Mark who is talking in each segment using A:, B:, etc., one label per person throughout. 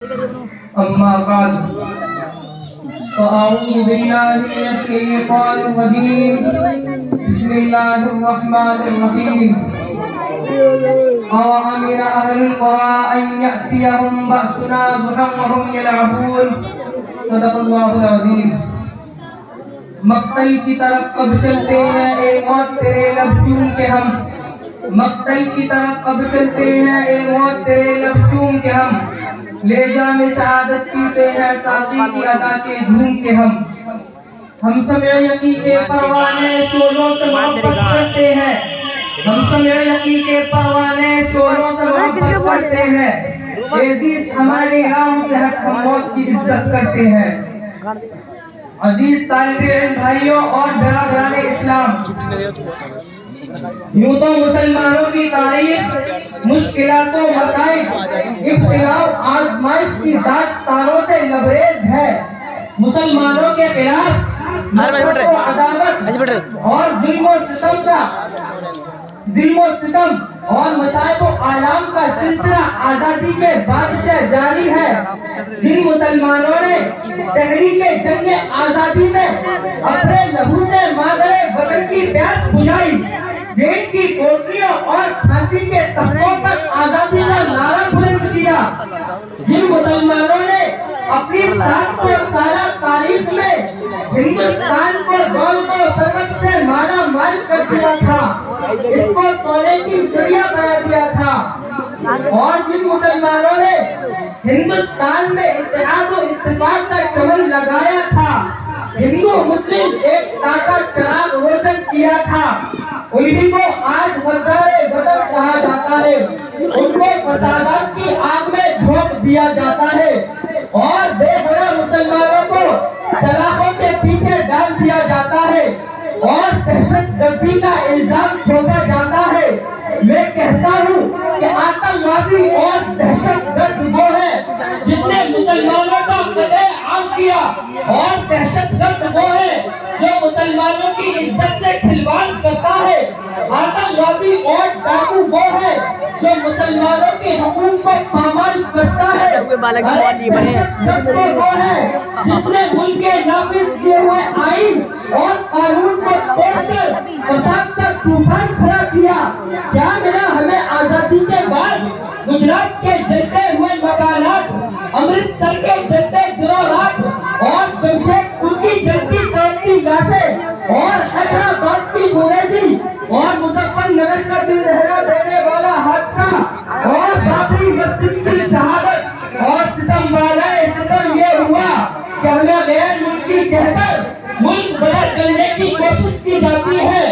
A: أما بعد فأعوذ بالله من الشيطان الرجيم بسم الله الرحمن الرحيم أوأمن أهل القرى أن يأتيهم بأسنا ضحى وهم يلعبون صدق الله العظيم مقتل کی طرف کب چلتے ہیں اے موت تیرے لب چوم کے ہم مقتل کی طرف کب چلتے ہیں اے موت تیرے لب چوم کے ہم لے جام سعادت پیتے ہیں ساقی کی ادا کے جھوم کے ہم سمع یقی کے پروانے شولوں سے محبت کرتے ہیں ہم سمع یقی کے پروانے شولوں سے محبت کرتے ہیں عزیز ہمارے رام سے ہٹ ہم موت کی عزت کرتے ہیں عزیز طالب علم بھائیوں اور برادران اسلام یوں تو مسلمانوں کی تاریخ مشکلات و مسائل ابتلاء و آزمائش کی داستانوں سے لبریز ہے مسلمانوں کے خلاف نفرت و عداوت اور ظلم و ستم اور مصائب و آلام کا سلسلہ آزادی کے بعد سے جاری ہے جن مسلمانوں نے تحریک جنگ آزادی میں اپنے لہو سے مادر وطن کی پیاس بجھائی جیل کی کوٹریوں اور پھانسی کے تختوں تک آزادی کا نعرہ بلند کیا جن مسلمانوں نے اپنی 700 سالہ تاریخ میں ہندوستان کو دولت و ثروت سے مالا مال کر دیا تھا اس کو سونے کی چڑیا بنا دیا تھا اور جن مسلمانوں نے ہندوستان میں اتحاد و اتفاق کا چمن لگایا تھا ہندو مسلم ایک کا چراغ روشن کیا تھا انہیں کو آج غدار وطن کہا جاتا ہے ان کو فسادات کی آگ میں جھونک دیا جاتا ہے اور بے گناہ مسلمانوں کو سلاخوں کے پیچھے ڈال دیا جاتا ہے اور دہشت گردی کا الزام ٹھوکا جاتا ہے میں کہتا ہوں کہ آتنکوادی اور دہشت گرد وہ ہے جس نے مسلمانوں کا قتل عام کیا اور دہشت گرد وہ ہے جو مسلمانوں کی عزت سے کھلواڑ کرتا ہے آتنکوادی اور ڈاکو وہ ہے جو مسلمانوں کے حقوق کو پامال کرتا ہے دہشت گرد وہ ہے جس نے ملک کے نافذ کیے ہوئے آئین اور قانون کو توڑ کر فساد کا طوفان کھڑا کیا کیا ملا ہمیں آزادی کے بعد گجرات کے جلتے ہوئے مکانات امرتسر کے جلتے گروہات اور جمشید پور کی جلتی تڑپتی لاشیں اور حیدرآباد کی خونریزی اور مظفر نگر کا دل دہلا دینے والا حادثہ اور بابری مسجد کی شہادت اور ستم والا ستم یہ ہوا کہ ہمیں غیر ملکی کہہ کر ملک بڑا کرنے کی کوشش کی جاتی ہے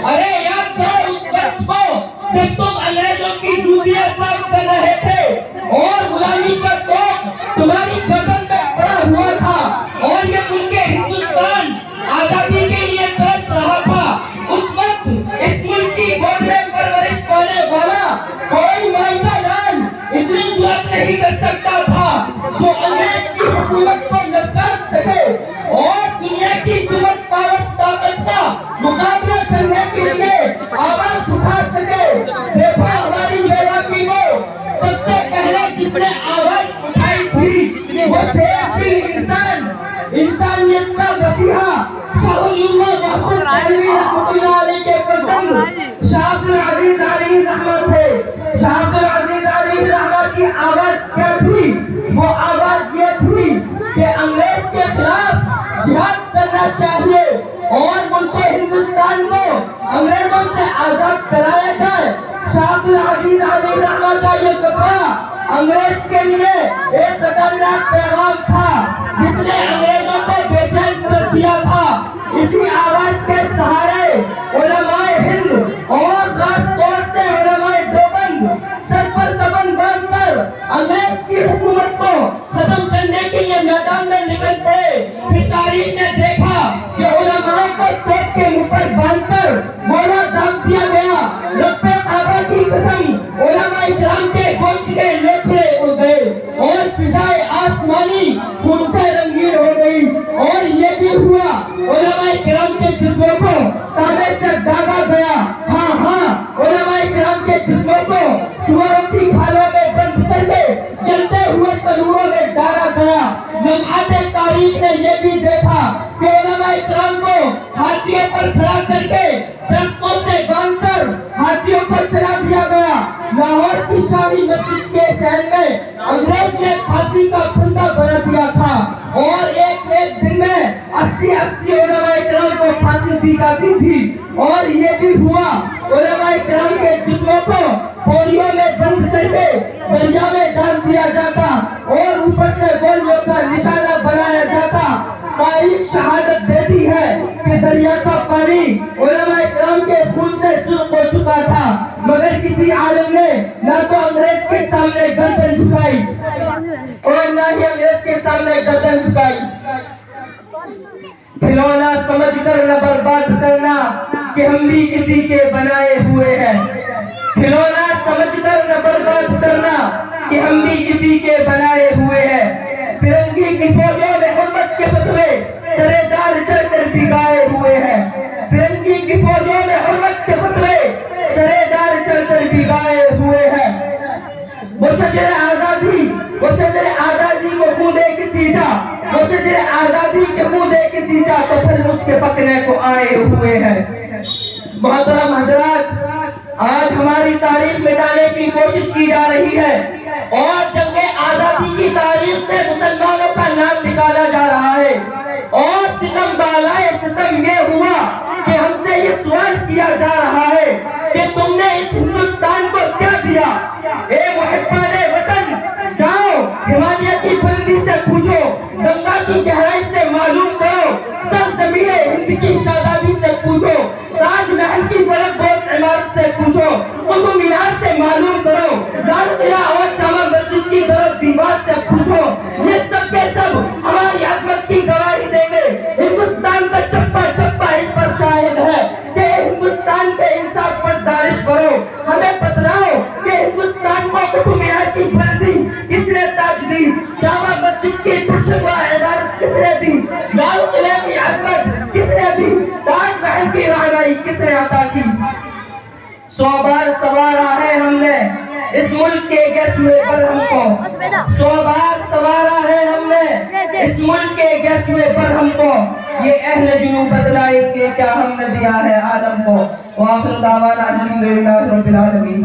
A: ارے یاد کرو اس وقت کو جب تم انگریزوں کی جوتیاں صاف کر رہے تھے اور غلامی کا توق تمہاری گردن پہ پڑا ہوا تھا اور یہ ملک ہندوستان آزادی کے لیے ترس رہا تھا اس وقت اس ملک کی گود میں پرورش پانے والا کوئی مائیکا لال اتنی جرأت نہیں کر سکتا تھا جو انگریز کی حکومت کو للکار سکے اور دنیا کی سپر پاور طاقت کا مقابلہ کرنے کے لیے آواز اٹھا سکے دیکھو ہماری بیوہ کی وہ سب سے پہلے جس نے آواز اٹھائی تھی وہ شیر دل انسان انسانیت کا مسیحا شاہ ولی اللہ محفوظ علوی رحمت اللہ علیہ کے فرزند شاہ عبدالعزیز علی رحمت تھے شاہ عبدالعزیز علی رحمت کی آواز کیا تھی وہ آواز یہ تھی کہ انگریز کے خلاف جہاد کرنا چاہیے اور ملک ہندوستان کو انگریزوں سے آزاد کرایا جائے شاہ عبدالعزیز علی رحمت کا یہ فقرہ انگریز کے لیے ایک خطرناک پیغام تھا جس نے انگریزوں کو بے چین کر دیا تھا اسی آواز کے سہارے علماء ہند اور خاص طور سے علماء دیوبند سر پر کفن باندھ کر انگریز کی حکومت کو ختم کرنے کے لیے میدان میں نکل پڑے پھر تاریخ نے دیکھا کہ علماء کو توپ کے منہ پر باندھ کر مولا داغ دیا گیا رب کعبہ کی قسم علماء کرام کے گوشت کے لوتھڑے اڑ گئے اور فضائے آسمانی خون سے رنگین ہو گئی اور یہ بھی ہوا علماء کرام کے جسموں کو تابے سے داغا گیا ہاں علماء کرام کے جسموں کو سوروں کی کھالوں میں بند کر کے جلتے ہوئے تنوروں میں یہ بھی دیکھا کہ علماء کرام کو ہاتھیوں پر کھڑا کر کے درختوں سے باندھ کر ہاتھیوں پر چلا دیا گیا۔ لاہور کی شاہی مسجد کے صحن میں انگریز نے پھانسی کا پھندا بنا دیا تھا اور ایک دن میں 80 علماء کرام کو پھانسی دی جاتی تھی، اور یہ بھی ہوا علماء کرام کے جسموں کو پوریوں میں بند کر کے دریا میں ڈال دیا جاتا اور اوپر سے گولیوں کا نشانہ بنایا جاتا۔ تاریخ شہادت دیتی ہے کہ دریا کا پانی علماء کرام کے خون سے سرخ ہو چکا تھا، مگر کسی عالم نے نہ تو انگریز کے سامنے گردن جھکائی اور نہ ہی انگریز کے سامنے گردن جھکائی۔ کھلونا سمجھ کر نہ برباد کرنا کہ ہم بھی کسی کے بنائے ہوئے ہیں۔ کھلونا سمجھ کر نہ برباد کرنا کہ ہم بھی کسی کے بنائے ہوئے ہیں۔ فرنگی کی فوجوں میں حرمت کے فتوے سرے دار چڑھ کر بگائے ہوئے ہیں۔ فرنگی کی فوجوں میں حرمت کے فتوے سرے دار چڑھ کر بگائے ہوئے ہیں۔ وہ شجر آزادی، وہ شجر آزادی کو خون دے کسی جا، وہ شجر آزادی کے خون دے کسی جا تو پھر اس کے پکنے کو آئے ہوئے ہیں۔ محترم حضرات، آج ہماری تاریخ مٹانے کی کوشش کی جا رہی ہے اور جنگ آزادی کی تاریخ سے مسلمانوں کا نام نکالا جا رہا ہے، اور ستم بالائے ستم یہ ہوا کہ ہم سے یہ سوال کیا جا رہا ہے کہ تم نے اس ہندوستان کو کیا دیا؟ اے محبان وطن، جاؤ ہمالیہ کی بلندی سے پوچھو، گنگا کی گہرائی سے معلوم کرو، سرزمین ہند کی شادابی سے پوچھو، تاج محل کی فلک بوس عمارت سے پوچھو، قطب مینار سے معلوم کرو، لال قلعہ اور جامع مسجد کی طرف دیوار سے پوچھو، یہ سب کے سب ہماری عظمت کی گواہی دیں گے۔ ہندوستان کا چپا چپا اس پر شاہد ہے کہ ہندوستان کے انصاف پر دانشوروں ہمیں بتلاؤ کہ ہندوستان کو قطب مینار کی بلندی کس نے تاج دی، جامع مسجد کی پرشکوہ عمارت کس نے دی، لال قلعہ کی عظمت کس نے دی، تاج محل کی رہنمائی کس نے عطا کی؟ 100 بار سوارا ہے ہم نے اس ملک کے گیسوے پر ہم کو، 100 بار سوارا ہے ہم نے اس ملک کے گیسوے پر ہم کو، یہ اہل جنوب بتلائے کہ کیا ہم نے دیا ہے عالم کو۔ وآخر دعوانا الحمدللہ رب العالمین۔